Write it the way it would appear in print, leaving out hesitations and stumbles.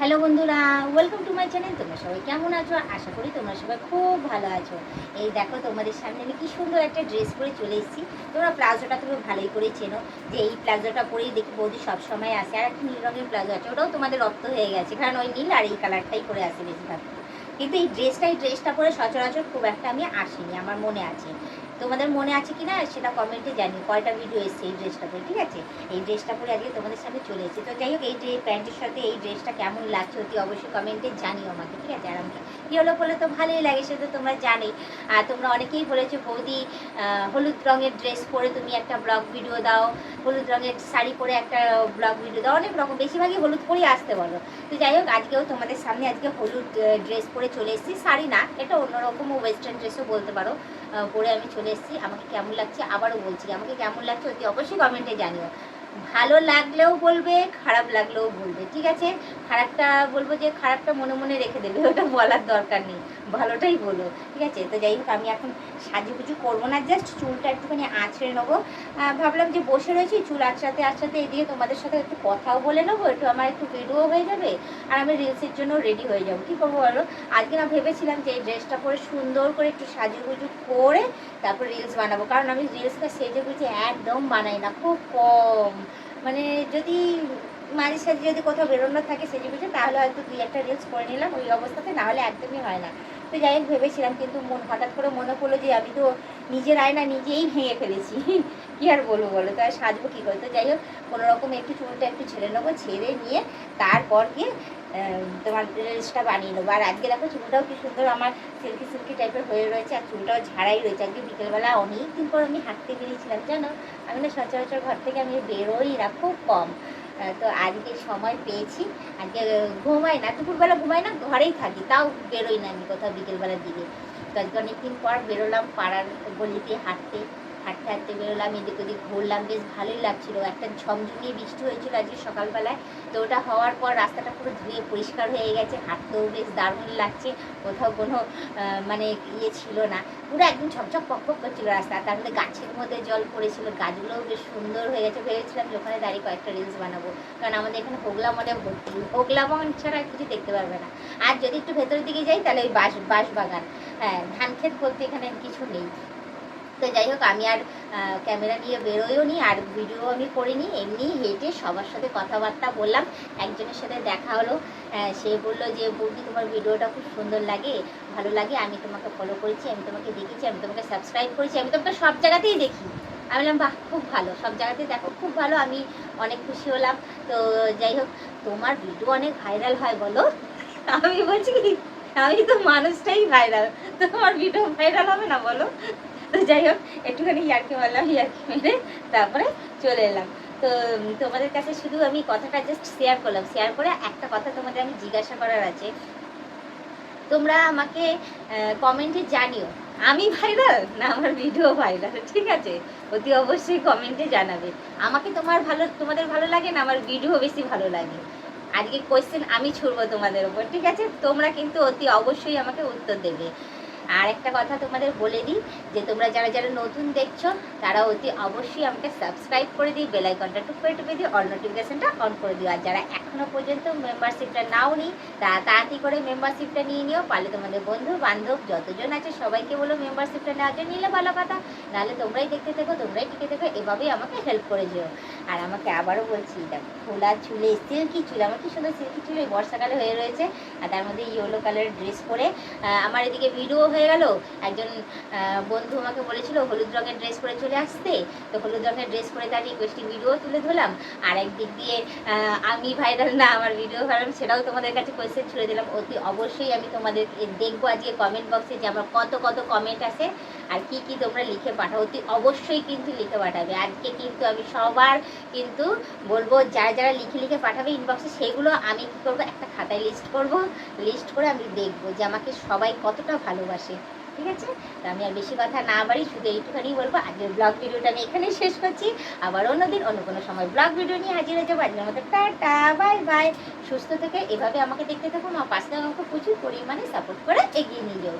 Hello বন্ধুরা, welcome to my channel. তোমরা সবাই কেমন আছো? আশা করি তোমরা সবাই খুব ভালো আছো। এই দেখো, তোমাদের সামনে আমি কি সুন্দর একটা ড্রেস পরে চলে এসেছি। তোমরা প্লাজোটা তুমি ভালোই করে চেনো, যে এই প্লাজোটা পরেই দেখি বৌদি সবসময় আসে। আর একটা নীল রঙের প্লাজো আছে, ওটাও তোমাদের রপ্ত হয়ে গেছে, কারণ ওই নীল আর এই কালারটাই পরে আসে বেশিরভাগ। কিন্তু এই ড্রেসটা পরে সচরাচর খুব একটা আমি আসিনি, আমার মনে আছে। তোমাদের মনে আছে কি না সেটা কমেন্টে জানি, কয়টা ভিডিও এসছে এই ড্রেসটা পরে। ঠিক আছে, এই ড্রেসটা পরে আজকে তোমাদের সামনে চলে এসেছি। তো যাই হোক, এই যে প্যান্টের সাথে এই ড্রেসটা কেমন লাগছে অতি অবশ্যই কমেন্টে জানিও আমাকে। ঠিক আছে, আর আমাকে ইয়েলো বলে তো ভালোই লাগে, সেটা তো তোমরা জানোই। আর তোমরা অনেকেই বলেছো বৌদি হলুদ রঙের ড্রেস পরে তুমি একটা ব্লগ ভিডিও দাও, হলুদ রঙের শাড়ি পরে একটা ব্লগ ভিডিও দাও, অনেক রকম, বেশিরভাগই হলুদ পরেই আসতে বলো। তো যাই হোক, আজকেও তোমাদের সামনে আজকে হলুদ ড্রেস পরে চলে এসেছি। শাড়ি না, এটা অন্যরকম ওয়েস্টার্ন ড্রেসও বলতে পারো, পরে আমি চলে এসেছি। আমাকে কেমন লাগছে আবারও বলছি, আমাকে কেমন লাগছে অতি অবশ্যই কমেন্টে জানিও। ভালো লাগলেও বলবে, খারাপ লাগলেও বলবে। ঠিক আছে, খারাপটা বলবো যে খারাপটা মনে মনে রেখে দেবে, ওটা বলার দরকার নেই, ভালোটাই বলো। ঠিক আছে, তো যাই হোক, আমি এখন সাজুগুজু করবো না, জাস্ট চুলটা একটুখানি আঁচড়ে নেবো। ভাবলাম যে বসে রয়েছি চুল আঁচড়াতে আঁচড়াতে এদিকে তোমাদের সাথে একটু কথাও বলে নেবো, একটু আমার একটু ভিডিও হয়ে যাবে, আর আমি রিলসের জন্য রেডি হয়ে যাবো। কী করবো বলো, আজকে না ভেবেছিলাম যে এই ড্রেসটা পরে সুন্দর করে একটু সাজুগুজু করে তারপর রিলস বানাবো, কারণ আমি রিলসটা সেজে গুজে একদম বানাই না, খুব কম। মানে যদি মাঝে সাঝে যদি কোথাও বেরোনো থাকে সেজে গুজে, তাহলে হয়তো 2-1টা রিলস করে নিলাম ওই অবস্থাতে, না হলে একদমই হয় না। তো যাই হোক, ভেবেছিলাম, কিন্তু হঠাৎ করে মনে পড়লো যে আমি তো নিজের আয়না নিজেই ভেঙে ফেলেছি। কী আর বলবো বলো, তো আর সাজবো কী করে। তো যাই হোক, কোনোরকম একটু চুলটা একটু ছেড়ে নেবো, ছেড়ে নিয়ে তারপর গিয়ে তোমার রিলসটা বানিয়ে নেবো। আর আজকে দেখো চুলটাও কি সুন্দর আমার সিল্কি সিল্কি টাইপের হয়ে রয়েছে, আর চুলটাও ঝাড়াই রয়েছে। আজকে বিকেলবেলা অনেক দিন পর আমি হাঁটতে বেরিয়েছিলাম, জানো আমি না সচরাচর ঘর থেকে আমি বেরোই না, খুব কম। তো আজকে সময় পেয়েছি, আজকে ঘুমাই না, দুপুরবেলা ঘুমাই না, ঘরেই থাকি, তাও বেরোই না আমি কোথাও বিকেলবেলার দিকে। তো আজকে অনেকদিন পর বেরোলাম পাড়ার গলিতে হাঁটতে হাঁটতে হাঁটতে বেরোলাম, এদিক ওদিক ঘুরলাম, বেশ ভালোই লাগছিলো। একটা ঝমঝমিয়ে বৃষ্টি হয়েছিল আজকে সকালবেলায়, তো ওটা হওয়ার পর রাস্তাটা পুরো ধুয়ে পরিষ্কার হয়ে গেছে, হাঁটতেও বেশ দারুণ লাগছে, কোথাও কোনো মানে ইয়ে ছিল না, পুরো একদম ঝকঝক পকপক করছিলো রাস্তা। তার মধ্যে গাছের মধ্যে জল পড়েছিল, গাছগুলোও বেশ সুন্দর হয়ে গেছে। ভেবেছিলাম যে ওখানে দাঁড়িয়ে কয়েকটা রিলস বানাবো, কারণ আমাদের এখানে হোগলা মনে ভর্তি, হোগলা মন ছাড়া কিছু দেখতে পারবে না। আর যদি একটু ভেতরের দিকে যাই তাহলে ওই বাঁশ বাগান, হ্যাঁ, ধান ক্ষেত বলতে এখানে কিছু নেই। তো যাই হোক, আমি আর ক্যামেরা নিয়ে বেরোয়ও নি, আর ভিডিও আমি করিনি, এমনি হেঁটে সবার সাথে কথাবার্তা বললাম। একজনের সাথে দেখা হলো, সে বললো যে বৌদি তোমার ভিডিওটা খুব সুন্দর লাগে, ভালো লাগে, আমি তোমাকে ফলো করেছি, আমি তোমাকে দেখেছি, আমি তোমাকে সাবস্ক্রাইব করেছি, আমি তোমাকে সব জায়গাতেই দেখি। আমি বললাম বাহ, খুব ভালো, সব জায়গাতেই দেখো, খুব ভালো, আমি অনেক খুশি হলাম। তো যাই হোক, তোমার ভিডিও অনেক ভাইরাল হয় বলো। আমি বলছি কি, আমি তো মানুষটাই ভাইরাল, তোমার ভিডিও ভাইরাল হবে না বলো। তো যাই হোক, একটুখানি ইয়ার্কি মারলাম, ইয়ার্কি মেরে তারপরে চলে এলাম। তো তোমাদের কাছে শুধু আমি কথাটা জাস্ট শেয়ার করলাম, শেয়ার করে একটা কথা তোমাদের আমি জিজ্ঞাসা করার আছে। তোমরা আমাকে কমেন্টে জানিও, আমি ভাইরাল না আমার ভিডিও ভাইরাল। ঠিক আছে, অতি অবশ্যই কমেন্টে জানাবে আমাকে তোমাদের ভালো লাগে না আমার ভিডিও বেশি ভালো লাগে। আজকে কোয়েশ্চেন আমি ছুড়বো তোমাদের ওপর, ঠিক আছে, তোমরা কিন্তু অতি অবশ্যই আমাকে উত্তর দেবে। আর একটা কথা তোমাদের বলে দিই, যে তোমরা যারা যারা নতুন দেখছো তারা অতি অবশ্যই আমাকে সাবস্ক্রাইব করে দিই, বেল আইকনটা টুপে দিই, অল নোটিফিকেশনটা অন করে দিও। আর যারা এখনও পর্যন্ত মেম্বারশিপটা নাও নি, তারা তাড়াতাড়ি করে মেম্বারশিপটা নিয়ে নিও। পারলে তোমাদের বন্ধু বান্ধব যতজন আছে সবাইকে বলো মেম্বারশিপটা নেওয়ার জন্য, নিলে ভালো কথা, নাহলে তোমরাই দেখতে থেকো, তোমরাই টিকে থেকো, এভাবেই আমাকে হেল্প করে যেও। আর আমাকে আবারও বলছি, দেখো খোলা চুলে সিল্কি চুল, আমার কি সুন্দর সিল্কি চুল এই বর্ষাকালে হয়ে রয়েছে, আর তার মধ্যে ইয়েলো কালারের ড্রেস পরে আমার এদিকে ভিডিও হয়ে গেল। একজন বন্ধু আমাকে বলেছিল হলুদ রঙের ড্রেস পরে চলে আসতে, তো হলুদ রঙের ড্রেস পরে তার রিকোয়েস্টিং ভিডিও তুলে ধরলাম। আর একদিক দিয়ে আমি ভাইরাল না আমার ভিডিও ভাইরাল, সেটাও তোমাদের কাছে কোয়েশ্চেন ছুড়ে দিলাম। অতি অবশ্যই আমি তোমাদের দেখবো আজকে কমেন্ট বক্সে যে আমার কত কত কমেন্ট আছে, আর কি কি তোমরা লিখে পাঠাও, অতি অবশ্যই কিন্তু লিখে পাঠাবে। আজকে কিন্তু আমি সবার কিন্তু বলবো, যারা যারা লিখে পাঠাবে ইনবক্সে, সেগুলো আমি কী করবো, একটা খাতায় লিস্ট করব, লিস্ট করে আমি দেখবো যে আমাকে সবাই কতটা ভালোবাসে। ঠিক আছে, তো আমি আর বেশি কথা না বাড়ি, শুধু এইটুখানি বলবো, আজকের ব্লগ ভিডিওটা আমি এখানেই শেষ করছি। আবার অন্যদিন অন্য কোনো সময় ব্লগ ভিডিও নিয়ে হাজির হয়ে যাবো। আজকের মতো টাটা, বাই বাই। সুস্থ থেকে এভাবে আমাকে দেখতে থাকুন, আমার পাশে আমাকে প্রচুর পরিমাণে সাপোর্ট করে এগিয়ে নিয়ে যাও।